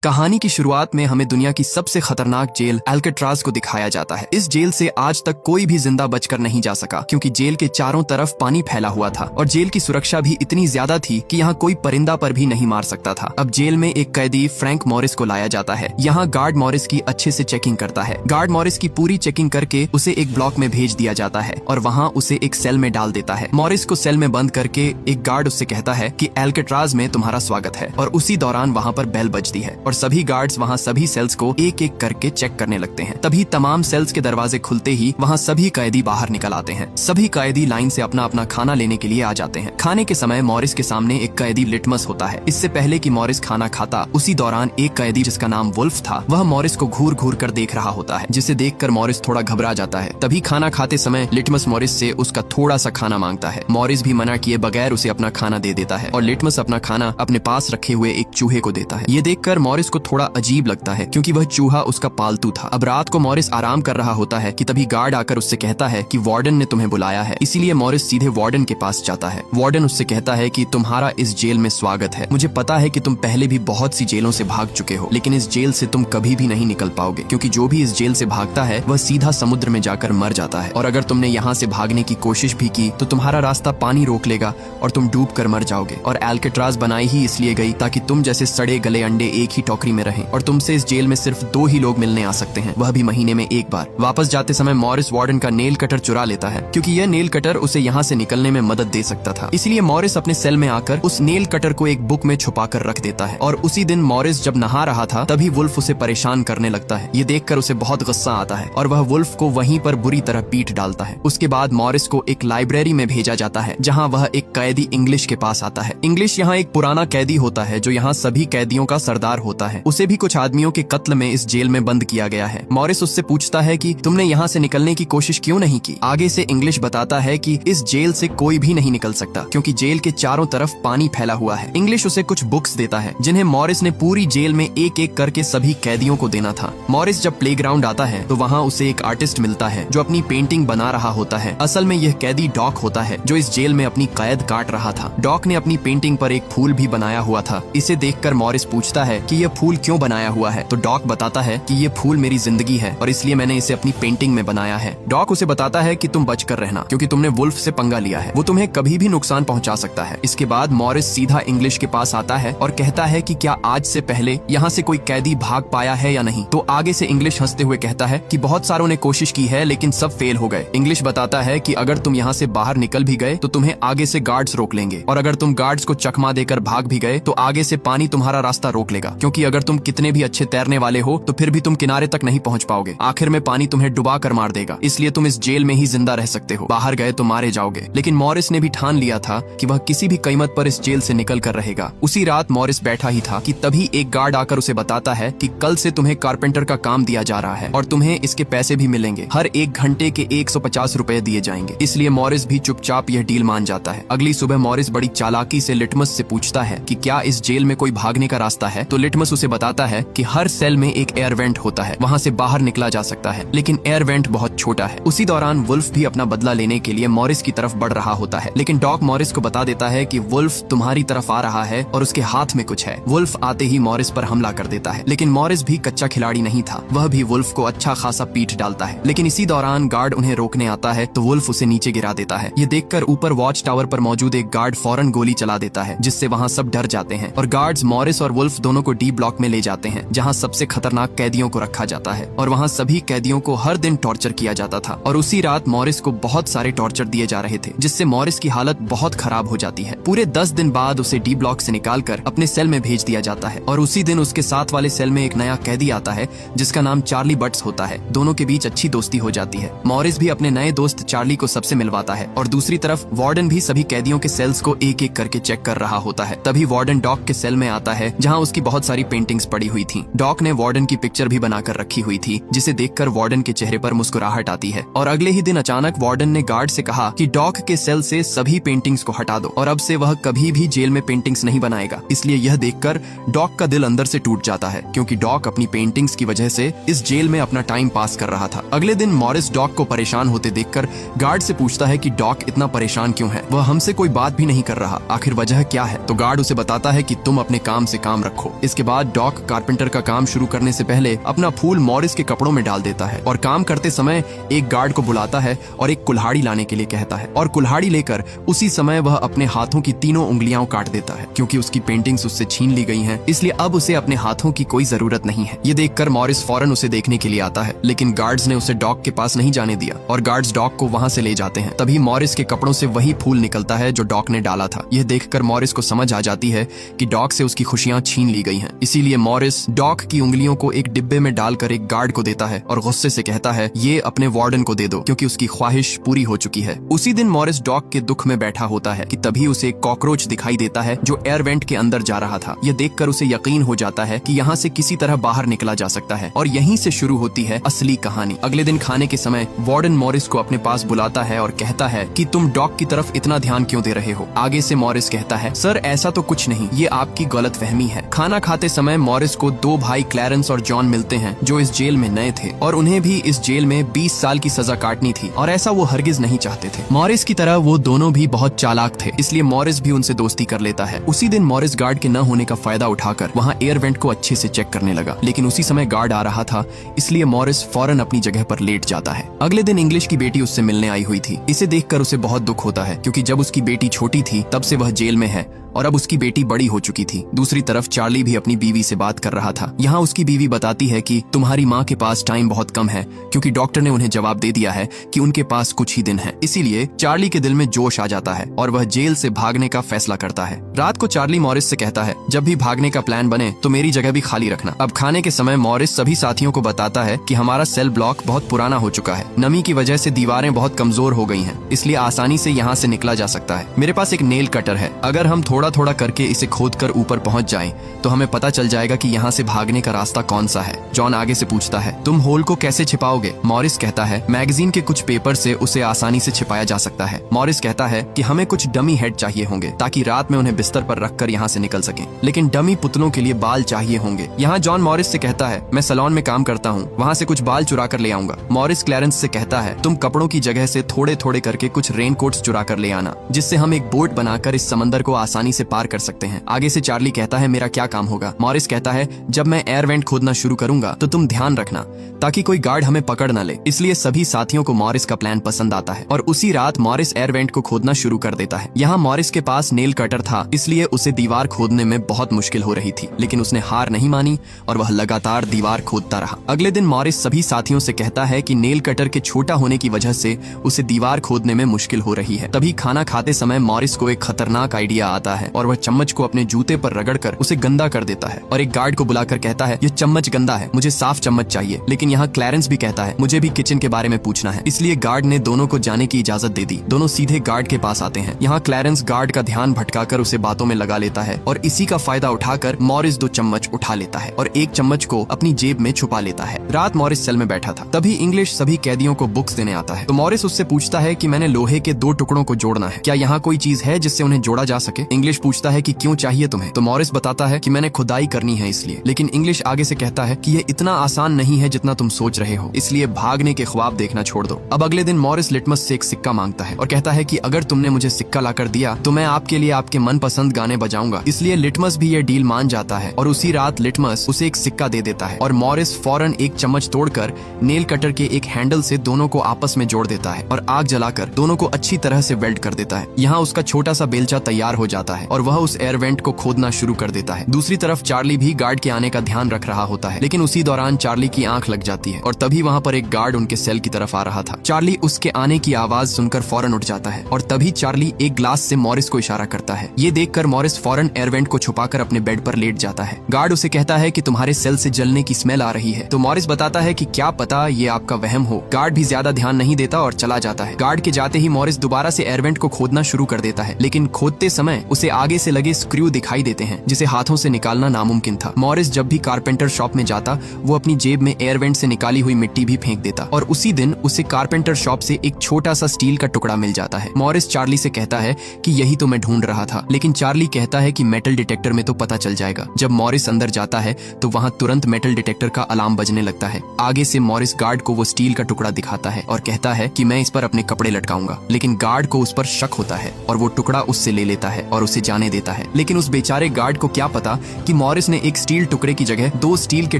कहानी की शुरुआत में हमें दुनिया की सबसे खतरनाक जेल एल्केट्राज को दिखाया जाता है। इस जेल से आज तक कोई भी जिंदा बचकर नहीं जा सका क्योंकि जेल के चारों तरफ पानी फैला हुआ था और जेल की सुरक्षा भी इतनी ज्यादा थी कि यहाँ कोई परिंदा पर भी नहीं मार सकता था। अब जेल में एक कैदी फ्रैंक मॉरिस को लाया जाता है। यहाँ गार्ड मॉरिस की अच्छे से चेकिंग करता है। गार्ड मॉरिस की पूरी चेकिंग करके उसे एक ब्लॉक में भेज दिया जाता है और वहाँ उसे एक सेल में डाल देता है। मॉरिस को सेल में बंद करके एक गार्ड उससे कहता है कि एल्केट्राज में तुम्हारा स्वागत है और उसी दौरान वहाँ पर बेल बजती है और सभी गार्ड्स वहाँ सभी सेल्स को एक एक करके चेक करने लगते हैं। तभी तमाम सेल्स के दरवाजे खुलते ही वहाँ सभी कैदी बाहर निकल आते हैं। सभी कैदी लाइन से अपना अपना खाना लेने के लिए आ जाते हैं। खाने के समय मॉरिस के सामने एक कैदी लिटमस होता है। इससे पहले कि मॉरिस खाना खाता उसी दौरान एक कैदी जिसका नाम वुल्फ था वह मॉरिस को घूर घूर कर देख रहा होता है, जिसे देखकर मॉरिस थोड़ा घबरा जाता है। तभी खाना खाते समय लिटमस मॉरिस से उसका थोड़ा सा खाना मांगता है। मॉरिस भी मना किए बगैर उसे अपना खाना दे देता है और लिटमस अपना खाना अपने पास रखे हुए एक चूहे को देता है। ये देखकर मॉरिस को थोड़ा अजीब लगता है क्योंकि वह चूहा उसका पालतू था। अब रात को मॉरिस आराम कर रहा होता है कि तभी गार्ड आकर उससे कहता है कि वार्डन ने तुम्हें बुलाया है। इसीलिए मॉरिस सीधे वार्डन के पास जाता है। वार्डन उससे कहता है कि तुम्हारा इस जेल में स्वागत है। मुझे पता है कि तुम पहले भी बहुत सी जेलों से भाग चुके हो, लेकिन इस जेल से तुम कभी भी नहीं निकल पाओगे क्योंकि जो भी इस जेल से भागता है वह सीधा समुद्र में जाकर मर जाता है। और अगर तुमने यहाँ से भागने की कोशिश भी की तो तुम्हारा रास्ता पानी रोक लेगा और तुम डूब कर मर जाओगे। और एल्केट्राज बनाई ही इसलिए गई ताकि तुम जैसे सड़े गले अंडे एक ही टोकरी में रहें और तुमसे इस जेल में सिर्फ 2 ही लोग मिलने आ सकते हैं, वह भी महीने में एक बार। वापस जाते समय मॉरिस वार्डन का नेल कटर चुरा लेता है क्योंकि यह नेल कटर उसे यहाँ से निकलने में मदद दे सकता था। इसलिए मॉरिस अपने सेल में आकर उस नेल कटर को एक बुक में छुपा कर रख देता है। और उसी दिन मॉरिस जब नहा रहा था तभी वुल्फ उसे परेशान करने लगता है। ये देखकर उसे बहुत गुस्सा आता है और वह वुल्फ को वहीं पर बुरी तरह पीट डालता है। उसके बाद मॉरिस को एक लाइब्रेरी में भेजा जाता है जहाँ वह एक कैदी इंग्लिश के पास आता है। इंग्लिश यहाँ एक पुराना कैदी होता है जो यहाँ सभी कैदियों का सरदार होता है। उसे भी कुछ आदमियों के कत्ल में इस जेल में बंद किया गया है। मॉरिस उससे पूछता है कि तुमने यहाँ से निकलने की कोशिश क्यों नहीं की। आगे से इंग्लिश बताता है कि इस जेल से कोई भी नहीं निकल सकता क्योंकि जेल के चारों तरफ पानी फैला हुआ है। इंग्लिश उसे कुछ बुक्स देता है जिन्हें मॉरिस ने पूरी जेल में एक एक करके सभी कैदियों को देना था। मॉरिस जब प्लेग्राउंड आता है तो वहाँ उसे एक आर्टिस्ट मिलता है जो अपनी पेंटिंग बना रहा होता है। असल में यह कैदी डॉक होता है जो इस जेल में अपनी कैद काट रहा था। डॉक ने अपनी पेंटिंग पर एक फूल भी बनाया हुआ था। इसे देखकर मॉरिस पूछता है कि यह फूल क्यों बनाया हुआ है तो डॉक बताता है कि ये फूल मेरी जिंदगी है और इसलिए मैंने इसे अपनी पेंटिंग में बनाया है। डॉक उसे बताता है कि तुम बचकर रहना क्योंकि तुमने वुल्फ से पंगा लिया है, वो तुम्हें कभी भी नुकसान पहुंचा सकता है। इसके बाद मॉरिस सीधा इंग्लिश के पास आता है और कहता है कि क्या आज से पहले यहाँ से कोई कैदी भाग पाया है या नहीं। तो आगे से इंग्लिश हंसते हुए कहता है कि बहुत सारों ने कोशिश की है लेकिन सब फेल हो गए। इंग्लिश बताता है कि अगर तुम यहाँ से बाहर निकल भी गए तो तुम्हें आगे से गार्ड्स रोक लेंगे और अगर तुम गार्ड्स को चकमा देकर भाग भी गए तो आगे से पानी तुम्हारा रास्ता रोक लेगा क्योंकि अगर तुम कितने भी अच्छे तैरने वाले हो तो फिर भी तुम किनारे तक नहीं पहुंच पाओगे। आखिर में पानी तुम्हें डुबा कर मार देगा, इसलिए तुम इस जेल में ही जिंदा रह सकते हो, बाहर गए तो मारे जाओगे। लेकिन मॉरिस ने भी ठान लिया था कि वह किसी भी कीमत पर इस जेल से निकल कर रहेगा। उसी रात मॉरिस बैठा ही था कि तभी एक गार्ड आकर उसे बताता है कि कल से तुम्हें कारपेंटर का काम दिया जा रहा है और तुम्हें इसके पैसे भी मिलेंगे। हर 1 घंटे के 150 रुपए दिए जाएंगे। इसलिए मॉरिस भी चुपचाप यह डील मान जाता है। अगली सुबह मॉरिस बड़ी चालाकी से लिटमस से पूछता है कि क्या इस जेल में कोई भागने का रास्ता है तो लिटमस उसे बताता है कि हर सेल में एक एयर वेंट होता है, वहाँ से बाहर निकला जा सकता है, लेकिन एयर वेंट बहुत छोटा है। उसी दौरान वुल्फ भी अपना बदला लेने के लिए मॉरिस की तरफ बढ़ रहा होता है, लेकिन डॉक मॉरिस को बता देता है कि वुल्फ तुम्हारी तरफ आ रहा है और उसके हाथ में कुछ है। वुल्फ आते ही मॉरिस पर हमला कर देता है, लेकिन मॉरिस भी कच्चा खिलाड़ी नहीं था, वह भी वुल्फ को अच्छा खासा पीट डालता है। लेकिन इसी दौरान गार्ड उन्हें रोकने आता है तो वुल्फ उसे नीचे गिरा देता है। ये देखकर ऊपर वॉच टावर पर मौजूद एक गार्ड फौरन गोली चला देता है जिससे वहाँ सब डर जाते हैं और गार्ड्स मॉरिस और वुल्फ दोनों को डी ब्लॉक में ले जाते हैं जहाँ सबसे खतरनाक कैदियों को रखा जाता है और वहाँ सभी कैदियों को हर दिन टॉर्चर किया जाता था। और उसी रात मॉरिस को बहुत सारे टॉर्चर दिए जा रहे थे जिससे मॉरिस की हालत बहुत खराब हो जाती है। पूरे 10 दिन बाद उसे डी ब्लॉक से निकालकर अपने सेल में भेज दिया जाता है और उसी दिन उसके साथ वाले सेल में एक नया कैदी आता है जिसका नाम चार्ली बट्स होता है। दोनों के बीच अच्छी दोस्ती हो जाती है। मॉरिस भी अपने नए दोस्त चार्ली को सबसे मिलवाता है और दूसरी तरफ वार्डन भी सभी कैदियों के सेल्स को एक एक करके चेक कर रहा होता है। तभी वार्डन डॉक के सेल में आता है जहाँ उसकी बहुत सारी पेंटिंग्स पड़ी हुई थी। डॉक ने वार्डन की पिक्चर भी बनाकर रखी हुई थी जिसे देखकर वार्डन के चेहरे पर मुस्कुराहट आती है। और अगले ही दिन अचानक वार्डन ने गार्ड से कहा कि डॉक के सेल से सभी पेंटिंग्स को हटा दो और अब से वह कभी भी जेल में पेंटिंग्स नहीं बनाएगा। इसलिए यह देखकर डॉक का दिल अंदर से टूट जाता है क्योंकि डॉक अपनी पेंटिंग्स की वजह से इस जेल में अपना टाइम पास कर रहा था। अगले दिन मॉरिस डॉक को परेशान होते देखकर गार्ड से पूछता है कि डॉक इतना परेशान क्यों है, वह हमसे कोई बात भी नहीं कर रहा, आखिर वजह क्या है। तो गार्ड उसे बताता है कि तुम अपने काम से काम रखो। इसके बाद डॉक कारपेंटर का काम शुरू करने से पहले अपना फूल मॉरिस के कपड़ों में डाल देता है और काम करते समय एक गार्ड को बुलाता है और एक कुल्हाड़ी लाने के लिए कहता है और कुल्हाड़ी लेकर उसी समय वह अपने हाथों की तीनों उंगलियां काट देता है। क्योंकि उसकी पेंटिंग्स उससे छीन ली गई हैं, इसलिए अब उसे अपने हाथों की कोई जरूरत नहीं है। ये देखकर मॉरिस फौरन उसे देखने के लिए आता है, लेकिन गार्ड्स ने उसे डॉक के पास नहीं जाने दिया और गार्ड्स डॉक को वहां से ले जाते हैं। तभी मॉरिस के कपड़ों से वही फूल निकलता है जो डॉक ने डाला था। यह देखकर मॉरिस को समझ आ जाती है कि डॉक से उसकी खुशियां छीन ली गई हैं। इसीलिए मॉरिस डॉक की उंगलियों को एक डिब्बे में डालकर एक गार्ड को देता है और गुस्से से कहता है ये अपने वार्डन को दे दो, क्योंकि उसकी ख्वाहिश पूरी हो चुकी है। उसी दिन मॉरिस डॉक के दुख में बैठा होता है कि तभी उसे एक कॉकरोच दिखाई देता है जो एयर वेंट के अंदर जा रहा था। यह देखकर उसे यकीन हो जाता है कि यहाँ से किसी तरह बाहर निकला जा सकता है और यहीं से शुरू होती है असली कहानी। अगले दिन खाने के समय वार्डन मॉरिस को अपने पास बुलाता है और कहता है कि तुम डॉक की तरफ इतना ध्यान क्यों दे रहे हो। आगे से मॉरिस कहता है सर ऐसा तो कुछ नहीं, ये आपकी गलतफहमी है। खाना खाते समय मॉरिस को दो भाई क्लैरेंस और जॉन मिलते हैं जो इस जेल में नए थे और उन्हें भी इस जेल में 20 साल की सजा काटनी थी और ऐसा वो हरगिज नहीं चाहते थे। मॉरिस की तरह वो दोनों भी बहुत चालाक थे, इसलिए मॉरिस भी उनसे दोस्ती कर लेता है। उसी दिन मॉरिस गार्ड के न होने का फायदा उठाकर वहाँ एयर वेंट को अच्छे से चेक करने लगा, लेकिन उसी समय गार्ड आ रहा था, इसलिए मॉरिस फौरन अपनी जगह पर लेट जाता है। अगले दिन इंग्लिश की बेटी उससे मिलने आई हुई थी। इसे देखकर उसे बहुत दुख होता है, क्योंकि जब उसकी बेटी छोटी थी तब से वह जेल में है और अब उसकी बेटी बड़ी हो चुकी थी। दूसरी तरफ चार्ली भी अपनी बीवी से बात कर रहा था। यहाँ उसकी बीवी बताती है कि तुम्हारी माँ के पास टाइम बहुत कम है, क्योंकि डॉक्टर ने उन्हें जवाब दे दिया है कि उनके पास कुछ ही दिन है। इसीलिए चार्ली के दिल में जोश आ जाता है और वह जेल से भागने का फैसला करता है। रात को चार्ली मॉरिस से कहता है जब भी भागने का प्लान बने तो मेरी जगह भी खाली रखना। अब खाने के समय मॉरिस सभी साथियों को बताता है कि हमारा सेल ब्लॉक बहुत पुराना हो चुका है, नमी की वजह से दीवारें बहुत कमजोर हो गई हैं, इसलिए आसानी से यहाँ से निकला जा सकता है। मेरे पास एक नेल कटर है, अगर हम थोड़ा थोड़ा करके इसे खोदकर ऊपर पहुंच जाएं, तो हमें पता चल जाएगा कि यहाँ से भागने का रास्ता कौन सा है। जॉन आगे से पूछता है तुम होल को कैसे छिपाओगे। मॉरिस कहता है मैगजीन के कुछ पेपर से उसे आसानी से छिपाया जा सकता है। मॉरिस कहता है कि हमें कुछ डमी हेड चाहिए होंगे ताकि रात में उन्हें बिस्तर पर रखकर यहाँ से निकल सकें, लेकिन डमी पुतलों के लिए बाल चाहिए होंगे। यहाँ जॉन मॉरिस से कहता है मैं सैलून में काम करता हूँ, वहाँ से कुछ बाल चुरा कर ले आऊंगा। मॉरिस क्लैरेंस से कहता है तुम कपड़ों की जगह से थोड़े थोड़े करके कुछ रेन कोट्स चुरा कर ले आना, जिससे हम एक बोट बनाकर इस समंदर को आसानी से पार कर सकते हैं। आगे से चार्ली कहता है मेरा क्या काम होगा। मॉरिस कहता है जब मैं एयर वेंट खोदना शुरू करूंगा तो तुम ध्यान रखना ताकि कोई गार्ड हमें पकड़ न ले। इसलिए सभी साथियों को मॉरिस का प्लान पसंद आता है और उसी रात मॉरिस एयर वेंट को खोदना शुरू कर देता है। यहाँ मॉरिस के पास नेल कटर था, इसलिए उसे दीवार खोदने में बहुत मुश्किल हो रही थी, लेकिन उसने हार नहीं मानी और वह लगातार दीवार खोदता रहा। अगले दिन मॉरिस सभी साथियों से कहता है कि नेल कटर के छोटा होने की वजह से उसे दीवार खोदने में मुश्किल हो रही है। तभी खाना खाते समय मॉरिस को एक खतरनाक आइडिया आता है और वह चम्मच को अपने जूते पर रगड़कर उसे गंदा कर देता है और एक गार्ड को बुलाकर कहता है ये चम्मच गंदा है, मुझे साफ चम्मच चाहिए। लेकिन यहाँ क्लैरेंस भी कहता है मुझे भी किचन के बारे में पूछना है, इसलिए गार्ड ने दोनों को जाने की इजाजत दे दी। दोनों सीधे गार्ड के पास आते हैं। यहाँ क्लैरेंस गार्ड का ध्यान भटकाकर उसे बातों में लगा लेता है और इसी का फायदा उठाकर मॉरिस 2 चम्मच उठा लेता है और एक चम्मच को अपनी जेब में छुपा लेता है। रात मॉरिस सेल में बैठा था, तभी इंग्लिश सभी कैदियों को बुक्स देने आता है। तो मॉरिस उससे पूछता है कि मैंने लोहे के 2 टुकड़ों को जोड़ना है, क्या यहाँ कोई चीज है जिससे उन्हें जोड़ा जा सके। इंग्लिश पूछता है कि क्यों चाहिए तुम्हें। तो मॉरिस बताता है कि मैंने खुदाई करनी है इसलिए। लेकिन इंग्लिश आगे से कहता है कि यह इतना आसान नहीं है जितना तुम सोच रहे हो, इसलिए भागने के ख्वाब देखना छोड़ दो। अब अगले दिन मॉरिस लिटमस से एक सिक्का मांगता है और कहता है कि अगर तुमने मुझे सिक्का लाकर दिया तो मैं आपके लिए आपके मनपसंद गाने बजाऊंगा। इसलिए लिटमस भी यह डील मान जाता है और उसी रात लिटमस उसे एक सिक्का दे देता है और मॉरिस फौरन एक चम्मच तोड़कर नेल कटर के एक हैंडल से दोनों को आपस में जोड़ देता है और आग जलाकर दोनों को अच्छी तरह से वेल्ड कर देता है। यहाँ उसका छोटा सा बेलचा तैयार हो जाता है और वह उस एयर वेंट को खोदना शुरू कर देता है। दूसरी तरफ चार्ली भी गार्ड के आने का ध्यान रख रहा होता है, लेकिन उसी दौरान चार्ली की आंख लग जाती है और तभी वहाँ पर एक गार्ड उनके सेल की तरफ आ रहा था। चार्ली उसके आने की आवाज सुनकर फौरन उठ जाता है और तभी चार्ली एक ग्लास से मॉरिस को इशारा करता है। ये देखकर मॉरिस फौरन एयर वेंट को छुपाकर अपने बेड पर लेट जाता है। गार्ड उसे कहता है कि तुम्हारे सेल से जलने की स्मेल आ रही है। तो मॉरिस बताता है कि क्या पता ये आपका वहम हो। गार्ड भी ज्यादा ध्यान नहीं देता और चला जाता है। गार्ड के जाते ही मॉरिस दोबारा से एयर वेंट को खोदना शुरू कर देता है, लेकिन खोदते समय उसे आगे से लगे स्क्रू दिखाई देते हैं जिसे हाथों से निकालना नामुमकिन था। मॉरिस जब भी कारपेंटर शॉप में जाता वो अपनी जेब में एयर वेंट से निकाली हुई मिट्टी भी फेंक देता और उसी दिन उसे कारपेंटर शॉप से एक छोटा सा स्टील का टुकड़ा मिल जाता है। मॉरिस चार्ली से कहता है कि यही तो मैं ढूंढ रहा था, लेकिन चार्ली कहता है कि मेटल डिटेक्टर में तो पता चल जाएगा। जब मॉरिस अंदर जाता है तो वहाँ तुरंत मेटल डिटेक्टर का अलार्म बजने लगता है। आगे से मॉरिस गार्ड को वो स्टील का टुकड़ा दिखाता है और कहता है कि मैं इस पर अपने कपड़े लटकाऊंगा, लेकिन गार्ड को उस पर शक होता है और वो टुकड़ा उससे ले लेता है और उसे उसे जाने देता है। लेकिन उस बेचारे गार्ड को क्या पता कि मॉरिस ने एक स्टील टुकड़े की जगह 2 स्टील के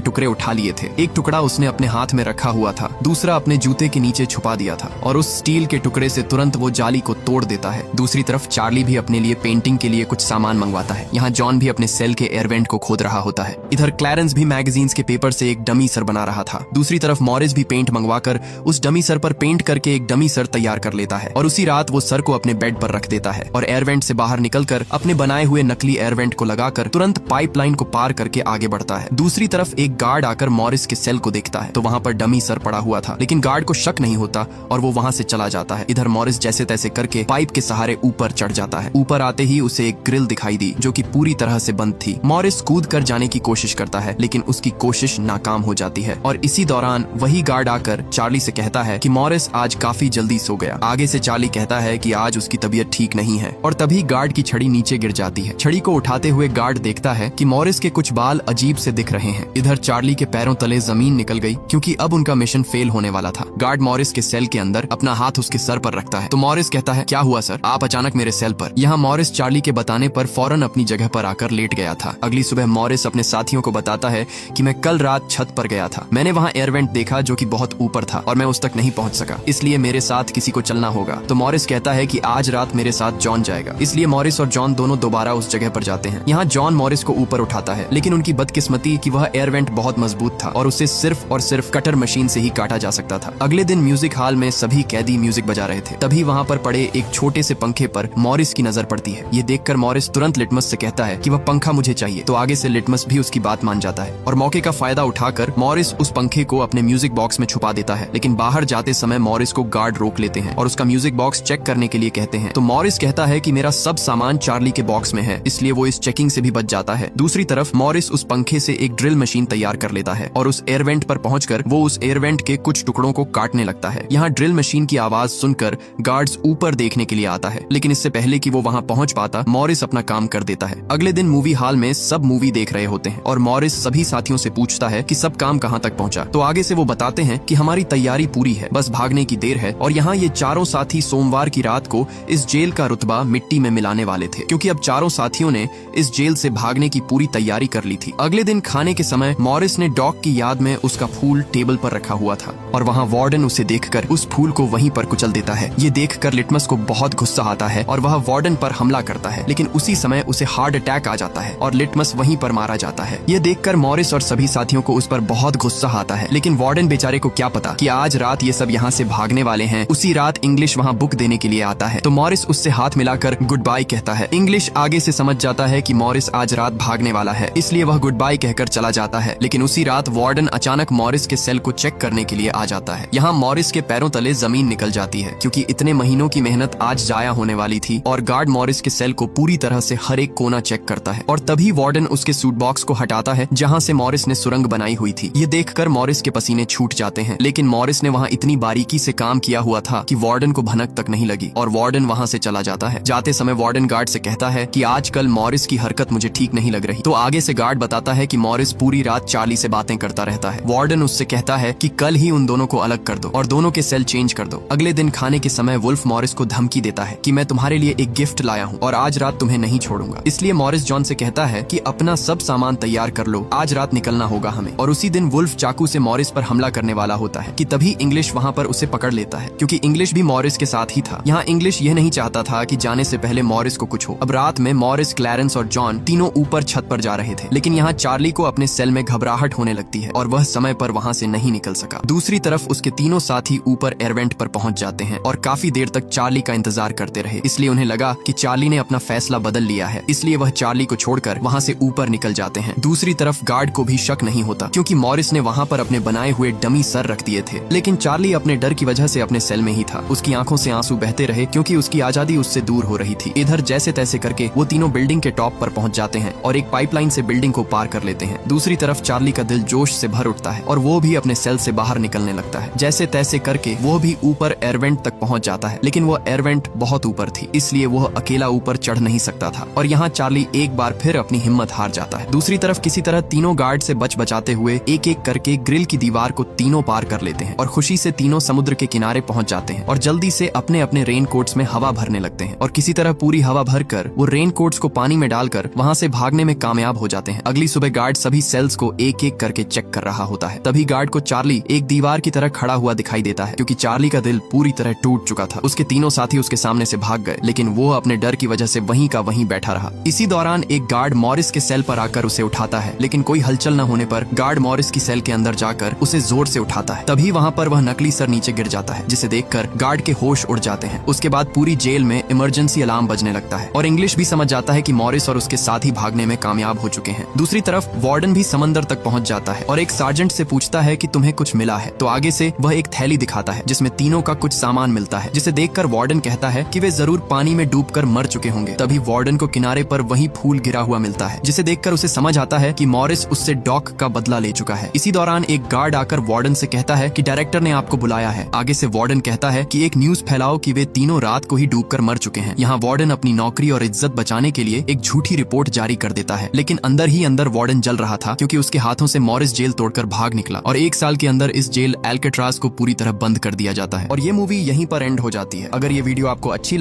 टुकड़े उठा लिए थे। एक टुकड़ा उसने अपने हाथ में रखा हुआ था, दूसरा अपने जूते के नीचे छुपा दिया था और उस स्टील के टुकड़े से तुरंत वो जाली को तोड़ देता है। दूसरी तरफ चार्ली भी अपने लिए पेंटिंग के लिए कुछ सामान मंगवाता है। यहाँ जॉन भी अपने सेल के एयर वेंट को खोद रहा होता है। इधर क्लैरेंस भी मैगजीन्स के पेपर से एक डमी सर बना रहा था। दूसरी तरफ मॉरिस भी पेंट मंगवाकर उस डमी सर पर पेंट करके एक डमी सर तैयार कर लेता है और उसी रात वो सर को अपने बेड पर रख देता है और एयर वेंट से बाहर निकलकर अपने बनाए हुए नकली एयर वेंट को लगाकर तुरंत पाइपलाइन को पार करके आगे बढ़ता है। दूसरी तरफ एक गार्ड आकर मॉरिस के सेल को देखता है तो वहाँ पर डमी सर पड़ा हुआ था, लेकिन गार्ड को शक नहीं होता और वो वहाँ से चला जाता है। इधर मॉरिस जैसे तैसे करके पाइप के सहारे ऊपर चढ़ जाता है। ऊपर आते ही उसे एक ग्रिल दिखाई दी जो कि पूरी तरह से बंद थी। मॉरिस कूद कर जाने की कोशिश करता है लेकिन उसकी कोशिश नाकाम हो जाती है और इसी दौरान वही गार्ड आकर चार्ली से कहता है कि मॉरिस आज काफी जल्दी सो गया। आगे से चार्ली कहता है कि आज उसकी तबीयत ठीक नहीं है और तभी गार्ड की छड़ी नीचे गिर जाती है। छड़ी को उठाते हुए गार्ड देखता है कि मॉरिस के कुछ बाल अजीब से दिख रहे हैं। इधर चार्ली के पैरों तले जमीन निकल गई क्योंकि अब उनका मिशन फेल होने वाला था। गार्ड मॉरिस के सेल के अंदर अपना हाथ उसके सर पर रखता है तो मॉरिस कहता है, क्या हुआ सर, आप अचानक मेरे सेल पर। यहाँ मॉरिस चार्ली के बताने पर फौरन अपनी जगह पर आकर लेट गया था। अगली सुबह मॉरिस अपने साथियों को बताता है कि मैं कल रात छत पर गया था, मैंने वहाँ एयर वेंट देखा जो कि बहुत ऊपर था और मैं उस तक नहीं पहुँच सका, इसलिए मेरे साथ किसी को चलना होगा। तो मॉरिस कहता है कि आज रात मेरे साथ जॉन जाएगा। इसलिए मॉरिस और जॉन दोनों दोबारा उस जगह पर जाते हैं। यहाँ जॉन मॉरिस को ऊपर उठाता है लेकिन उनकी बदकिस्मती कि वह एयर वेंट बहुत मजबूत था और उसे सिर्फ और सिर्फ कटर मशीन से ही काटा जा सकता था। अगले दिन म्यूजिक हॉल में सभी कैदी म्यूजिक बजा रहे थे। तभी वहाँ पर पड़े एक छोटे से पंखे पर मॉरिस की नजर पड़ती है। ये देखकर मॉरिस तुरंत लिटमस से कहता है कि वह पंखा मुझे चाहिए। तो आगे से लिटमस भी उसकी बात मान जाता है और मौके का फायदा उठाकर मॉरिस उस पंखे को अपने म्यूजिक बॉक्स में छुपा देता है। लेकिन बाहर जाते समय मॉरिस को गार्ड रोक लेते हैं और उसका म्यूजिक बॉक्स चेक करने के लिए कहते हैं। तो मॉरिस कहता है कि मेरा सब सामान चार्ली के बॉक्स में है, इसलिए वो इस चेकिंग से भी बच जाता है। दूसरी तरफ मॉरिस उस पंखे से एक ड्रिल मशीन तैयार कर लेता है और उस एयर वेंट पर पहुंचकर वो उस एयर वेंट के कुछ टुकड़ों को काटने लगता है। यहाँ ड्रिल मशीन की आवाज सुनकर गार्ड्स ऊपर देखने के लिए आता है, लेकिन इससे पहले कि वो वहाँ पहुंच पाता मॉरिस अपना काम कर देता है। अगले दिन मूवी हॉल में सब मूवी देख रहे होते हैं और मॉरिस सभी साथियों से पूछता है कि सब काम कहाँ तक पहुँचा। तो आगे से वो बताते हैं कि हमारी तैयारी पूरी है, बस भागने की देर है। और यहाँ ये चारों साथी सोमवार की रात को इस जेल का रुतबा मिट्टी में मिलाने वाले थे क्योंकि अब चारों साथियों ने इस जेल से भागने की पूरी तैयारी कर ली थी। अगले दिन खाने के समय मॉरिस ने डॉग की याद में उसका फूल टेबल पर रखा हुआ था और वहाँ वार्डन उसे देखकर उस फूल को वहीं पर कुचल देता है। ये देखकर लिटमस को बहुत गुस्सा आता है और वह वार्डन पर हमला करता है, लेकिन उसी समय उसे हार्ट अटैक आ जाता है और लिटमस वहीं पर मारा जाता है। ये देखकर मॉरिस और सभी साथियों को उस पर बहुत गुस्सा आता है, लेकिन वार्डन बेचारे को क्या पता कि आज रात ये सब यहाँ से भागने वाले हैं। उसी रात इंग्लिश वहाँ बुक देने के लिए आता है तो मॉरिस उससे हाथ मिलाकर गुड बाय कहता है। इंग्लिश आगे से समझ जाता है कि मॉरिस आज रात भागने वाला है, इसलिए वह गुड बाय कहकर चला जाता है। लेकिन उसी रात वार्डन अचानक मॉरिस के सेल को चेक करने के लिए आ जाता है। यहाँ मॉरिस के पैरों तले जमीन निकल जाती है क्योंकि इतने महीनों की मेहनत आज जाया होने वाली थी और गार्ड मॉरिस के सेल को पूरी तरह से हर एक कोना चेक करता है और तभी वार्डन उसके सूट बॉक्स को हटाता है जहाँ से मॉरिस ने सुरंग बनाई हुई थी। ये देखकर मॉरिस के पसीने छूट जाते हैं, लेकिन मॉरिस ने वहाँ इतनी बारीकी से काम किया हुआ था कि वार्डन को भनक तक नहीं लगी और वार्डन वहाँ से चला जाता है। जाते समय वार्डन गार्ड से कहता है कि आजकल मॉरिस की हरकत मुझे ठीक नहीं लग रही। तो आगे से गार्ड बताता है कि मॉरिस पूरी रात चार्ली से बातें करता रहता है। वार्डन उससे कहता है कि कल ही उन दोनों को अलग कर दो और दोनों के सेल चेंज कर दो। अगले दिन खाने के समय वुल्फ मॉरिस को धमकी देता है कि मैं तुम्हारे लिए एक गिफ्ट लाया हूँ और आज रात तुम्हें नहीं छोड़ूंगा। इसलिए मॉरिस जॉन से कहता है कि अपना सब सामान तैयार कर लो, आज रात निकलना होगा हमें। और उसी दिन वुल्फ चाकू से मॉरिस पर हमला करने वाला होता है कि तभी इंग्लिश वहाँ पर उसे पकड़ लेता है क्योंकि इंग्लिश भी मॉरिस के साथ ही था। यहाँ इंग्लिश यह नहीं चाहता था कि जाने से पहले मॉरिस को कुछ हो। अब रात में मॉरिस, क्लैरेंस और जॉन तीनों ऊपर छत पर जा रहे थे, लेकिन यहाँ चार्ली को अपने सेल में घबराहट होने लगती है और वह समय पर वहाँ से नहीं निकल सका। दूसरी तरफ उसके तीनों साथी ऊपर एयरवेंट पर पहुंच जाते हैं और काफी देर तक चार्ली का इंतजार करते रहे। इसलिए उन्हें लगा कि चार्ली ने अपना फैसला बदल लिया है, इसलिए वह चार्ली को छोड़कर वहाँ से ऊपर निकल जाते हैं। दूसरी तरफ गार्ड को भी शक नहीं होता क्योंकि मॉरिस ने वहाँ पर अपने बनाए हुए डमी सर रख दिए थे, लेकिन चार्ली अपने डर की वजह से अपने सेल में ही था। उसकी आंखों से आंसू बहते रहे क्योंकि उसकी आजादी उससे दूर हो रही थी। इधर जैसे तैसे करके वो तीनों बिल्डिंग के टॉप पर पहुंच जाते हैं और एक पाइपलाइन से बिल्डिंग को पार कर लेते हैं। दूसरी तरफ चार्ली का दिल जोश से भर उठता है और वो भी अपने सेल से बाहर निकलने लगता है। जैसे तैसे करके वो भी ऊपर एयरवेंट तक पहुंच जाता है, लेकिन वो एयरवेंट बहुत ऊपर थी, इसलिए वो अकेला ऊपर चढ़ नहीं सकता था और यहाँ चार्ली एक बार फिर अपनी हिम्मत हार जाता है। दूसरी तरफ किसी तरह तीनों गार्ड से बचाते हुए एक एक करके ग्रिल की दीवार को तीनों पार कर लेते हैं और खुशी से तीनों समुद्र के किनारे पहुंच जाते हैं और जल्दी से अपने अपने रेन कोट्स में हवा भरने लगते हैं और किसी तरह पूरी हवा भर भर कर वो रेनकोट्स को पानी में डालकर वहाँ से भागने में कामयाब हो जाते हैं। अगली सुबह गार्ड सभी सेल्स को एक एक करके चेक कर रहा होता है। तभी गार्ड को चार्ली एक दीवार की तरह खड़ा हुआ दिखाई देता है, क्योंकि चार्ली का दिल पूरी तरह टूट चुका था। उसके तीनों साथी उसके सामने से भाग गए, लेकिन वो अपने डर की वजह से वहीं का वहीं बैठा रहा। इसी दौरान एक गार्ड मॉरिस के सेल पर आकर उसे उठाता है, लेकिन कोई हलचल न होने पर गार्ड मॉरिस की सेल के अंदर जाकर उसे जोर से उठाता है। तभी वहाँ पर वह नकली सर नीचे गिर जाता है, जिसे देखकर गार्ड के होश उड़ जाते हैं। उसके बाद पूरी जेल में इमरजेंसी अलार्म बजने लगता है और इंग्लिश भी समझ जाता है कि मॉरिस और उसके साथी भागने में कामयाब हो चुके हैं। दूसरी तरफ वार्डन भी समंदर तक पहुंच जाता है और एक सार्जेंट से पूछता है कि तुम्हें कुछ मिला है। तो आगे से वह एक थैली दिखाता है जिसमें तीनों का कुछ सामान मिलता है, जिसे देखकर वार्डन कहता है कि वे जरूर पानी में डूबकर मर चुके होंगे। तभी वार्डन को किनारे पर वही फूल गिरा हुआ मिलता है, जिसे देखकर उसे समझ आता है कि मॉरिस उससे डॉक का बदला ले चुका है। इसी दौरान एक गार्ड आकर वार्डन से कहता है कि डायरेक्टर ने आपको बुलाया है। आगे से वार्डन कहता है कि एक न्यूज फैलाओ कि वे तीनों रात को ही डूबकर मर चुके हैं। यहाँ वार्डन अपनी नौकरी और इज्जत बचाने के लिए एक झूठी रिपोर्ट जारी कर देता है, लेकिन अंदर ही अंदर वार्डन जल रहा था, क्योंकि उसके हाथों से मॉरिस जेल तोड़कर भाग निकला और 1 साल के अंदर इस जेल एल्केट्राज को पूरी तरह बंद कर दिया जाता है। और ये मूवी यहीं पर एंड हो जाती है। अगर ये वीडियो आपको अच्छी